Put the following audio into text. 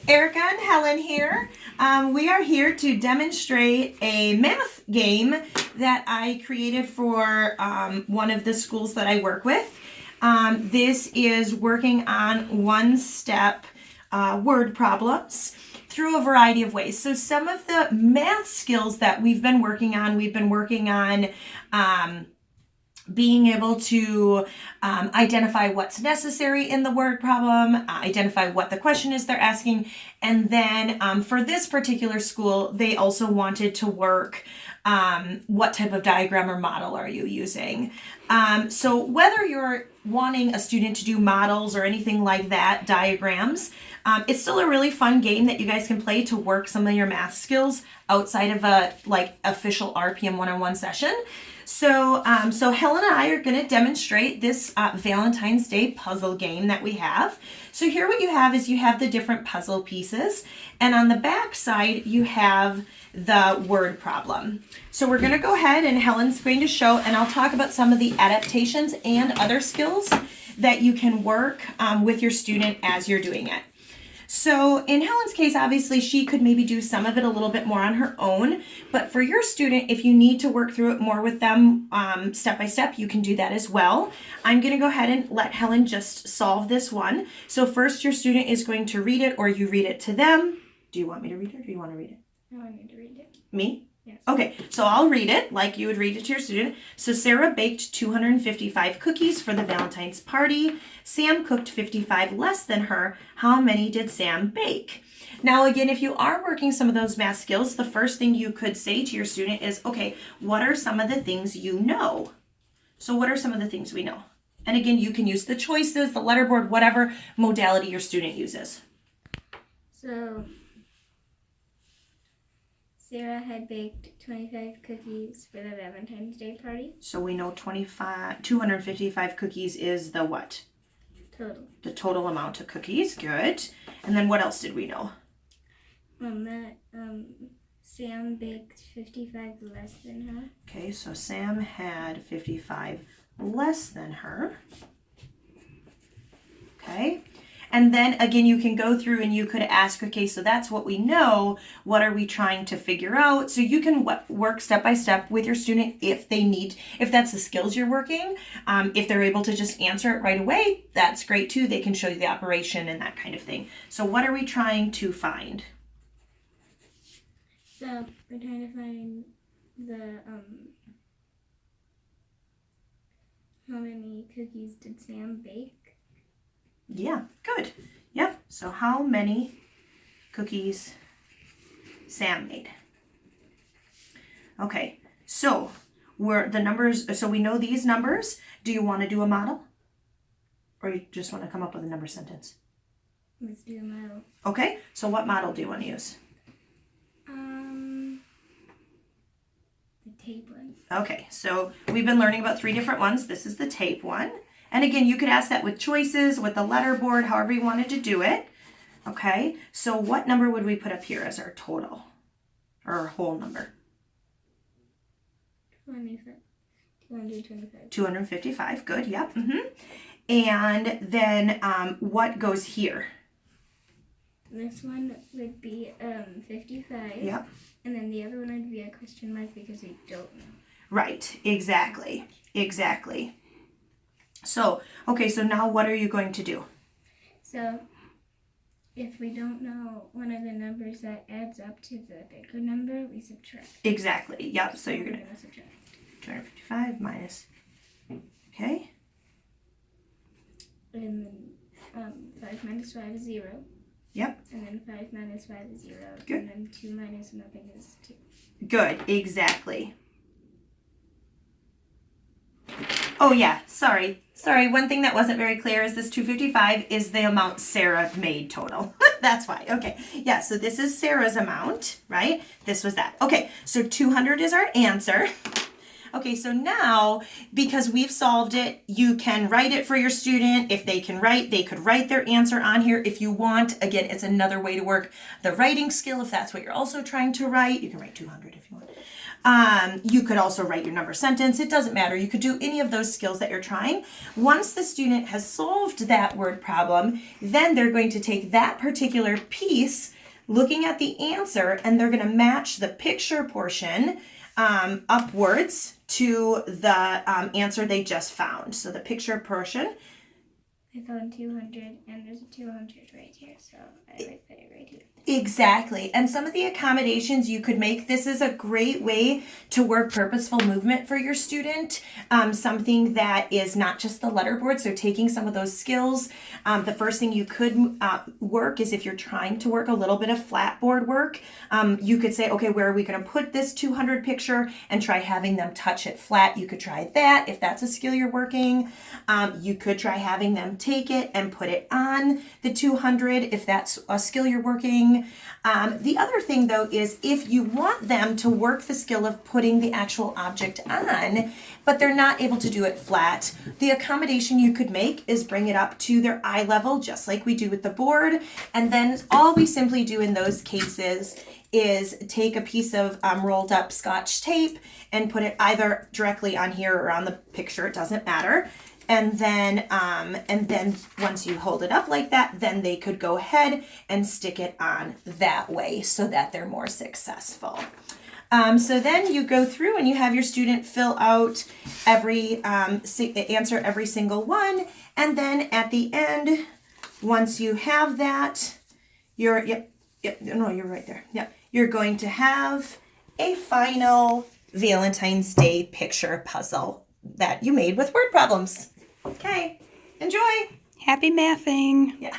Erica and Helen here. We are here to demonstrate a math game that I created for one of the schools that I work with. This is working on one-step word problems through a variety of ways. So some of the math skills that we've been working on being able to identify what's necessary in the word problem, identify what the question is they're asking, and then for this particular school, they also wanted to work what type of diagram or model are you using. So whether you're wanting a student to do models or anything like that, diagrams, it's still a really fun game that you guys can play to work some of your math skills outside of a official RPM one-on-one session. So Helen and I are going to demonstrate this Valentine's Day puzzle game that we have. So here what you have is you have the different puzzle pieces, and on the back side you have the word problem. So we're going to go ahead and Helen's going to show, and I'll talk about some of the adaptations and other skills that you can work with your student as you're doing it. So in Helen's case, obviously she could maybe do some of it a little bit more on her own, but for your student, if you need to work through it more with them step by step, you can do that as well. I'm going to go ahead and let Helen just solve this one. So first your student is going to read it, or you read it to them. Do you want me to read it, or do you want to read it? No, I need to read it. Me? Yes. Okay, so I'll read it like you would read it to your student. So Sarah baked 255 cookies for the Valentine's party. Sam cooked 55 less than her. How many did Sam bake? Now again, if you are working some of those math skills, the first thing you could say to your student is, okay, what are some of the things you know? So what are some of the things we know? And again, you can use the choices, the letterboard, whatever modality your student uses. So Sarah had baked 25 cookies for the Valentine's Day party. So we know 255 cookies is the what? Total. The total amount of cookies. Good. And then what else did we know? Sam baked 55 less than her. Okay, so Sam had 55 less than her. Okay. And then again, you can go through and you could ask, okay, so that's what we know. What are we trying to figure out? So you can work step by step with your student if they need, if that's the skills you're working. If they're able to just answer it right away, that's great too. They can show you the operation and that kind of thing. So what are we trying to find? So we're trying to find the, how many cookies did Sam bake? Yeah, good. Yep. So how many cookies Sam made? Okay. So we're the numbers. So we know these numbers. Do you want to do a model, or you just want to come up with a number sentence? Let's do a model. Okay. So what model do you want to use? The tape one. Okay. So we've been learning about 3 different ones. This is the tape one. And again, you could ask that with choices, with the letterboard, however you wanted to do it. Okay, so what number would we put up here as our total, or our whole number? 225. 255, good, yep. And then what goes here? This one would be 55. Yep. And then the other one would be a question mark because we don't know. Right, exactly. So, okay, so now what are you going to do? So, if we don't know one of the numbers that adds up to the bigger number, we subtract. Exactly, yep, so you're going to subtract. 255 minus, okay. And then 5 minus 5 is 0. Yep. And then 5 minus 5 is 0. Good. And then 2 minus nothing is 2. Good, exactly. Oh yeah, sorry. One thing that wasn't very clear is this 255 is the amount Sarah made total. That's why. Okay. Yeah, so this is Sarah's amount, right? This was that. Okay, so 200 is our answer. Okay, so now, because we've solved it, you can write it for your student. If they can write, they could write their answer on here if you want. Again, it's another way to work the writing skill if that's what you're also trying to write. You can write 200 if you want. You could also write your number sentence. It doesn't matter. You could do any of those skills that you're trying. Once the student has solved that word problem, then they're going to take that particular piece, looking at the answer, and they're going to match the picture portion upwards to the answer they just found. So the picture portion. I found 200, and there's a 200 right here, so I would put it right here. Exactly. And some of the accommodations you could make, this is a great way to work purposeful movement for your student. Something that is not just the letterboard. So taking some of those skills, the first thing you could work is if you're trying to work a little bit of flat board work, you could say, okay, where are we going to put this 200 picture, and try having them touch it flat. You could try that if that's a skill you're working. You could try having them take it and put it on the 200 if that's a skill you're working. The other thing, though, is if you want them to work the skill of putting the actual object on, but they're not able to do it flat, the accommodation you could make is bring it up to their eye level, just like we do with the board. And then all we simply do in those cases is take a piece of rolled up Scotch tape and put it either directly on here or on the picture, it doesn't matter. And then once you hold it up like that, then they could go ahead and stick it on that way so that they're more successful. So then you go through and you have your student fill out every, answer every single one. And then at the end, once you have that, you're right there. Yep. You're going to have a final Valentine's Day picture puzzle that you made with word problems. Okay, enjoy. Happy mathing. Yeah.